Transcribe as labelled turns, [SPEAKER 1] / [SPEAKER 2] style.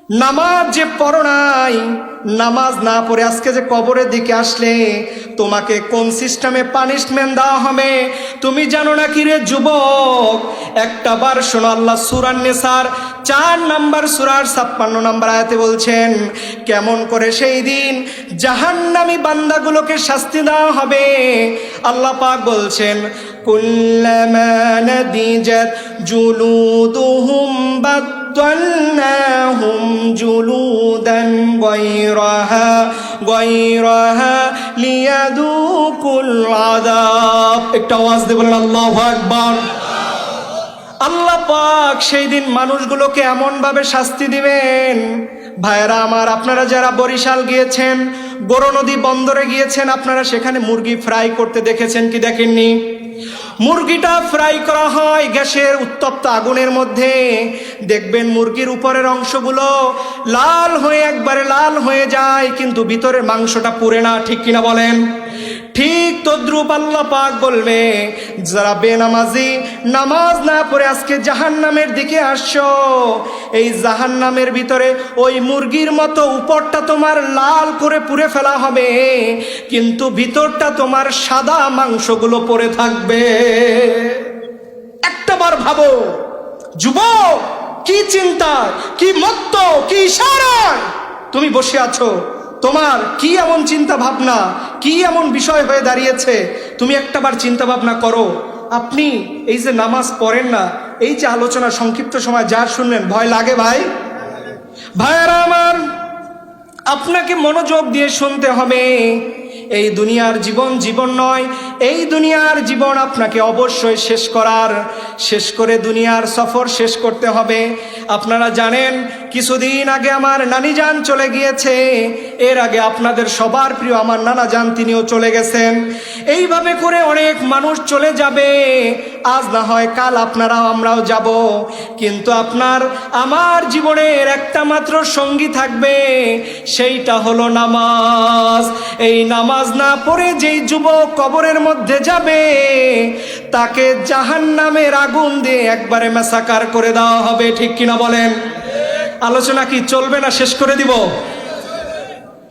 [SPEAKER 1] নামাজ যে পড়ো নাই, নামাজ না পড়ে আজকে যে কবরের দিকে আসলে তোমাকে কোন সিস্টেমে পানিশমেন্ট দেওয়া হবে তুমি জানো না কি রে যুবক? একটা বার শোনো, আল্লাহ সূরা নিসার 4 নম্বর সূরার 56 নম্বর আয়াতে বলছেন কেমন করে সেই দিন জাহান্নামী বান্দাগুলোকে শাস্তি দেওয়া হবে। আল্লাহ পাক বলছেন কুল্লামা নাদিজাত জুলুদুহুম বাদদালনাহুম জুলুদান গায়রাহা লিয়াদুকুল আযাব। একটা আওয়াজ দিয়ে বলেন আল্লাহু আকবার। আল্লাহ পাক সেই দিন মানুষগুলোকে এমন ভাবে শাস্তি দিবেন। ভাইরা আমার, আপনারা যারা বরিশাল গিয়েছেন, বড় নদী বন্দরে গিয়েছেন, আপনারা সেখানে মুরগি ফ্রাই করতে দেখেছেন কি দেখেননি? মুরগিটা ফ্রাই করা হয় গ্যাসের উত্তপ্ত আগুনের মধ্যে। দেখবেন মুরগির উপরের অংশগুলো লাল হয়ে একবারে লাল হয়ে যায়, কিন্তু ভিতরের মাংসটা পুড়ে না। ঠিক কিনা বলেন? ঠিক তদ্রুপ আল্লাহ পাক বলবে যারা বেনামাজি, নামাজ না পড়ে আজকে জাহান্নামের দিকে আসছো, এই জাহান্নামের ভিতরে ওই মুরগির মতো উপরটা তোমার লাল করে পুড়ে ফেলা হবে, কিন্তু ভিতরটা তোমার সাদা মাংসগুলো পড়ে থাকবে। একটাবার ভাবো যুবক, কি চিন্তা, কি মত্ত, কি ইশারায় তুমি বসে আছো? তোমার কি এমন চিন্তা ভাবনা, কি এমন বিষয় হয়ে দাঁড়িয়েছে? তুমি একটাবার চিন্তা ভাবনা করো। আপনি এই যে নামাজ পড়েন না, এই যে আলোচনা সংক্ষিপ্ত সময় যা শুনলেন, ভয় লাগে ভাই? ভাইয়েরা আমার, আপনাকে মনোযোগ দিয়ে শুনতে হবে। এই দুনিয়ার জীবন জীবন নয়, এই দুনিয়ার জীবন আপনাকে অবশ্যই শেষ করে দুনিয়ার সফর শেষ করতে হবে। আপনারা জানেন কিছুদিন আগে আমার নানি জান চলে গিয়েছে, এর আগে আপনাদের সবার প্রিয় আমার নানা জান তিনিও চলে গেছেন। এইভাবে করে অনেক মানুষ চলে যাবে, আজ না হয় কাল আপনারাও আমরাও যাব, কিন্তু আপনার আমার জীবনের একটা মাত্র সঙ্গী থাকবে, সেইটা হলো নামাজ। এই নামাজ না পড়ে যেই যুবক কবরের মধ্যে যাবে, তাকে জাহান্নামের আগুন দিয়ে একবারে ম্যাসাকার করে দেওয়া হবে। ঠিক কিনা বলেন? আলোচনা কি চলবে না শেষ করে দিব?